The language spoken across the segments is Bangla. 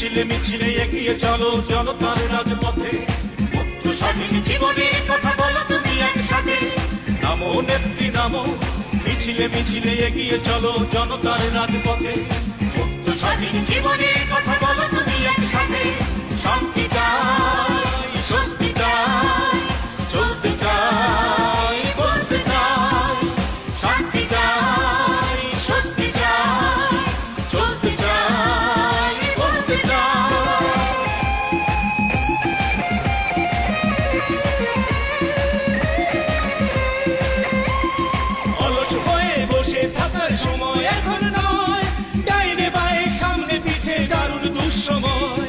মিছিলে মিছিলে এগিয়ে চলো জনতার রাজপথে, মুক্ত স্বাধীন জীবনের কথা বলো তুমি একসাথে। নামো নেত্রী নামো, মিছিলে মিছিলে এগিয়ে চলো জনতার রাজপথে, মুক্ত স্বাধীন জীবনের কথা বলো তুমি একসাথে। শান্তি চাই, স্বস্তি চাই, চলতে চাই, বলতে চাই। শান্তি চাই, স্বস্তি চাই, চলতে চাই, বলতে চাই। অলস হয়ে বসে থাকার সময় এখন নয়, ডাইনে বায়ে সামনে পিছে দারুণ দুঃসময়।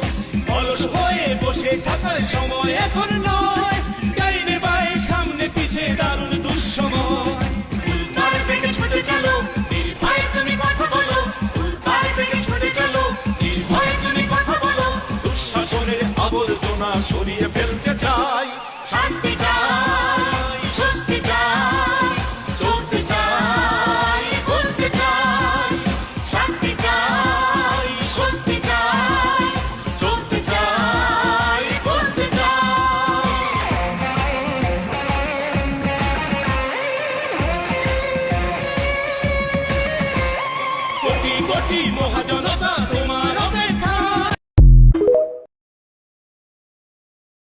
অলস হয়ে বসে থাকার সময় এখন নয়, ডাইনে বায়ে সামনে পিছে দারুণ দুঃসময়। উল্কার বেগে ছুটে চলো, নির্ভয়ে তুমি কথা বলো। উল্কার বেগে ছুটে চলো, নির্ভয়ে তুমি কথা বলো। দুঃশাসনের আবর্জনা সরিয়ে ফেলতে চাই। শান্তি চাই, স্বস্তি চাই, চলতে চাই, বলতে চাই। শান্তি চাই, স্বস্তি চাই, চলতে চাই, বলতে চাই। কোটি কোটি মহাজন